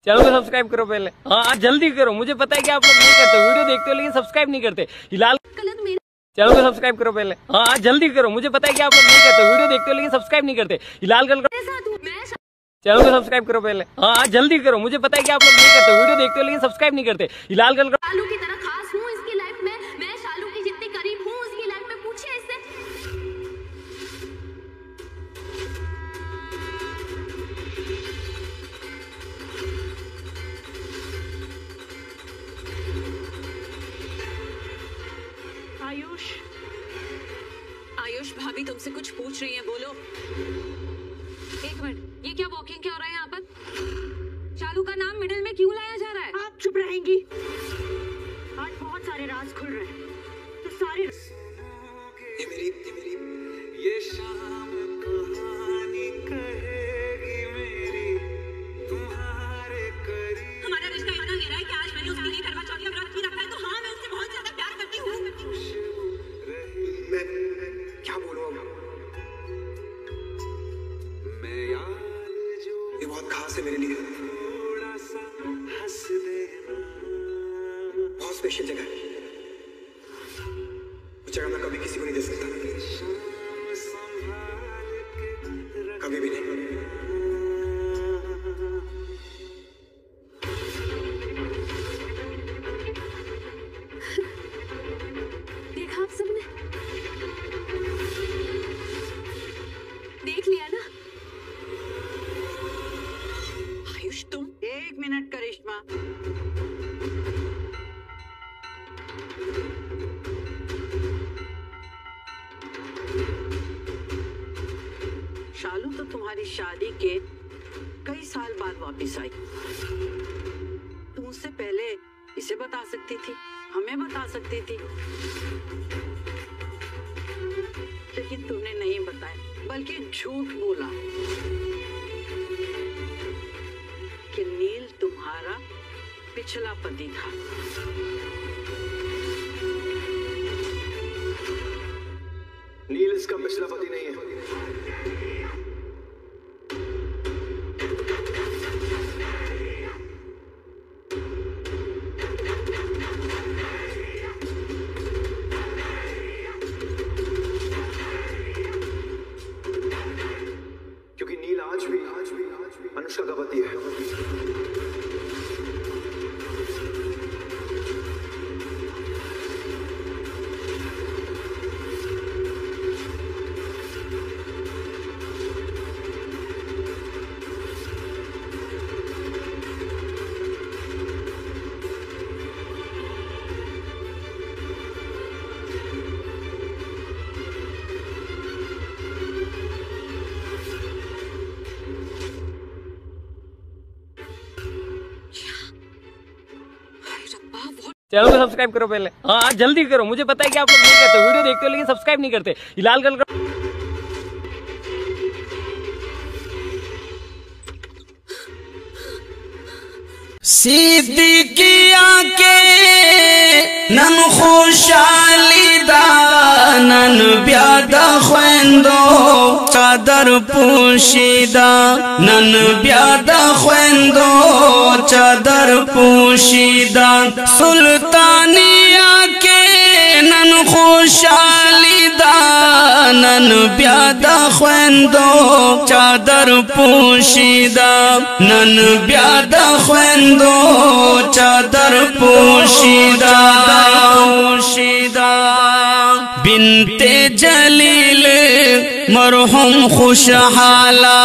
चैनल को सब्सक्राइब करो पहले। हाँ जल्दी करो, मुझे पता है कि आप लोग नहीं करते, वीडियो देखते हो लेकिन सब्सक्राइब नहीं करते। हिलाल चैनल को सब्सक्राइब करो पहले। हाँ जल्दी करो, मुझे पता है कि आप लोग नहीं करते, वीडियो देखते हो लेकिन सब्सक्राइब नहीं करते। हिलाल कल चैनल को सब्सक्राइब करो पहले। हाँ जल्दी करो, मुझे पता है कि आप लोग नहीं करते, वीडियो देखते हो लेकिन सब्सक्राइब नहीं करते। हिलाल कल शालू की तरह खास हूँ इसकी लाइफ में, मैं शालू की जितनी करीब हूँ उसकी लाइफ में, पूछिए इससे। आयुष भाभी तुमसे कुछ पूछ रही है, बोलो। एक मिनट, ये क्या वॉकिंग क्या हो रहा है यहाँ पर? शालू का नाम मिडिल में क्यों लाया जा रहा है? आप चुप रहेंगी? आज बहुत सारे राज खुल रहे हैं, तो सारे ये मेरी ये शाम कहानी कहेगी मेरी तुम्हारे करीब। हमारा रिश्ता इतना गहरा है कि आज मैंने उसके लिए करवा चौथ का व्रत भी रखा है, तो हाँ मैं उससे बहुत ज्यादा प्यार करती हूँ। मैं क्या बोलूं अब? मैं याद जो ये बहुत खास है मेरे लिए, थोड़ा सा हंस देना। बहुत स्पेशल जगह है, वो जगह मैं कभी किसी को नहीं दे सकता, कभी भी नहीं। देखा आप सबने, देख लिया ना? आयुष तुम 1 मिनट करिश्मा। शालू तो तुम्हारी शादी के कई साल बाद वापस आई। तुम उससे पहले इसे बता सकती थी, हमें बता सकती थी, लेकिन तुमने नहीं बताया, बल्कि झूठ बोला कि नील तुम्हारा पिछला पति था। नील इसका पिछला पति नहीं है। क्योंकि नील आज भी अनुष्का का पति है। चैनल को सब्सक्राइब करो पहले। हाँ जल्दी करो, मुझे पता है कि आप लोग नहीं करते, वीडियो देखते हो लेकिन सब्सक्राइब नहीं करते। हिलाल कल सिद्दीकिया के नन खुशाली दा नन ब्यादा ख्वेंदो चादर पोशीदा नन ब्यादा ख्वेंदो चादर पोशीदा सुल्तानिया के नन खुशाली दा नन ब्यादा ख्वेंदो चादर पोशीदा नन ब्यादा ख्वेंदो चादर पोशीदा बिनते जलील मरहुम खुशहाला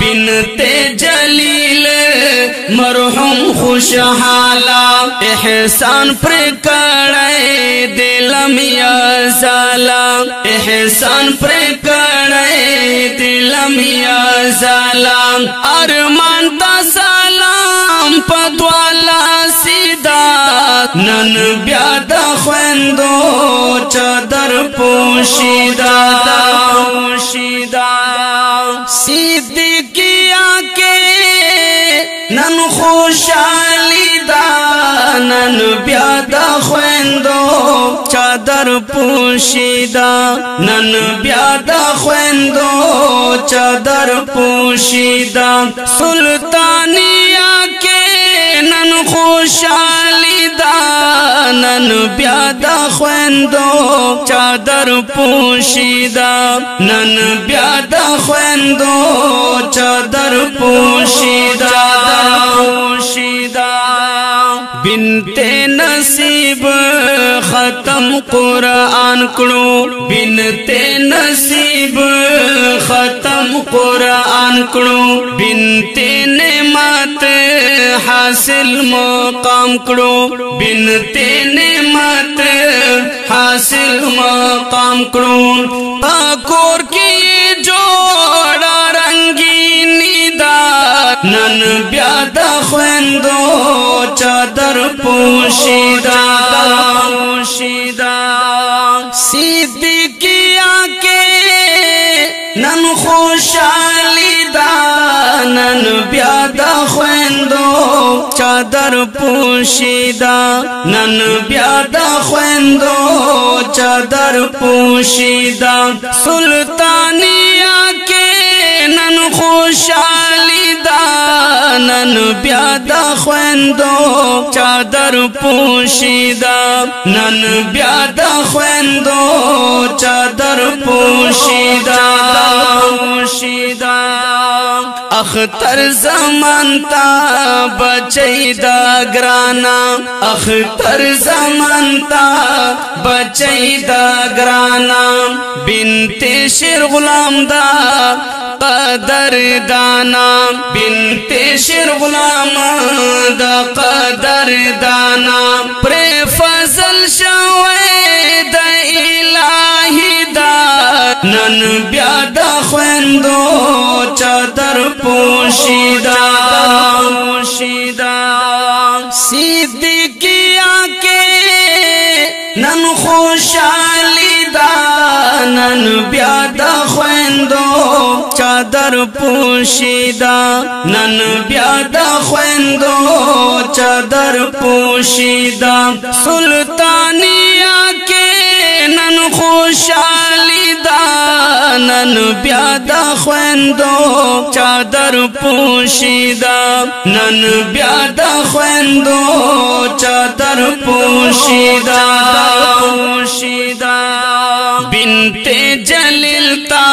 बिनते जलील मरहुम खुशहाला एहसान पर करे दिलम या जाला एहसान पर करे दिलम या जाला अरमान ता सलाम पदवाला सीधा नन ब्यादा ख्वेंदो चादर पोशीदा सिद्दीकिया के नन खुशाली दा नन ब्यादा ख्वेंदो चादर पोशीदा नन ब्यादा ख्वेंदो चादर पोशीदा सुल्तानिया के بیا د خويندو چادر پوشیدا نن بیا د خويندو چادر پوشیدا بنت نصیب ختم قرآن کړو بنت نصیب ختم قرآن کړو بنت نعمت حاصل مقام کړو بنت نعمت حاصل مقام کړو پاکور کی جوړا رنگینی دا نن بیا د خويندو چادر پوشیدا صدیقیا کے نن خوشالی دا نن بیا د خويندو چادر پوشیدا نن بیا د خويندو چادر پوشیدا سلطانیا کے نن خوشالی دا نن بیا د خويندو چادر پوشیدا نن بیا د خويندو چادر پوشیدا اختر زمان تا بچی دا گرانا اختر زمان تا بچی دا گرانا بنت شیر غلام دا قدر دانا بنت شیر غلام دا قدر دانا پر فضل شوی دا الہی دا نن بیا د خويندو چادر پوشیدا صدیقیا کے نن خوشالی دا نن بیا د خويندو چادر پوشیدا نن بیا د خويندو چادر پوشیدا سلطانیا کے نن خوشالی دا نن بیا د خويندو چادر پوشیدا نن بیا د خويندو چادر پوشیدا بنت جلیل تا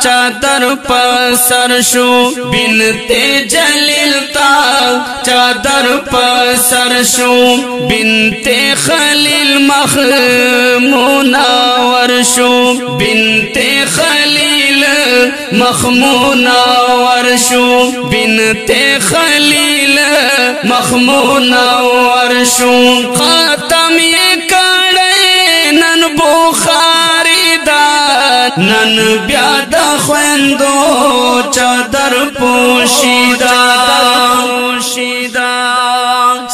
چادر پسر شو بنت جلیل تا چادر پسر شو بنت خلیل مخموناور شو بنت خلیل مخموناور شو بنت خلیل مخموناور شو ختم یہ کڑے نن بخاری دا نن بیا د خويندو چادر پوشیدا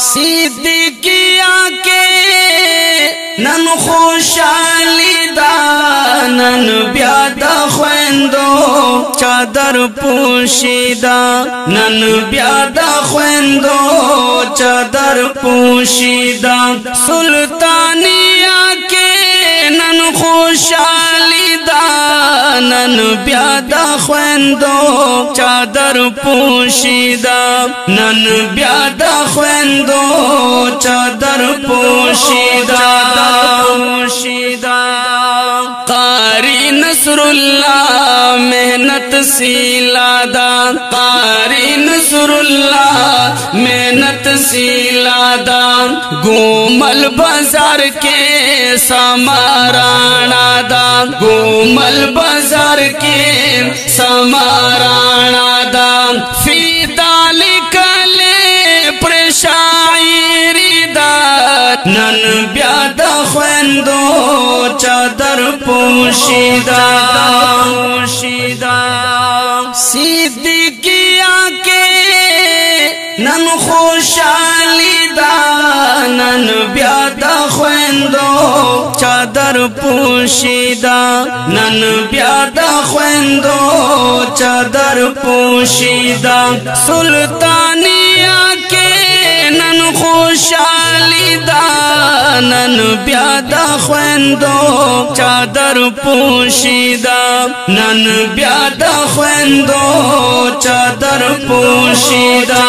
صدیقیا کے نن خوشالی دا نن بیا د خويندو چادر پوشیدا نن بیا د خويندو چادر پوشیدا سلطانیا کے نن خوشالی دا نن بیا د خويندو چادر پوشیدا نن بیا د خويندو چادر پوشیدا قاری نصر اللہ محنت سیلادا قاری نصر اللہ محنت سیلادا گومل بازار کے سمارانا دا گومل بازار کے سمارانا دا فی دالک لے پرشاعری دا نن بیا د خويندو چادر پوشیدا صدیقیا کے نن خوشالی دا نن بیا د خويندو چادر پوشیدا نن بیا د خويندو چادر پوشیدا سلطانیا کے نن خوشالی دا نن بیا د خويندو چادر پوشیدا نن بیا د خويندو چادر پوشیدا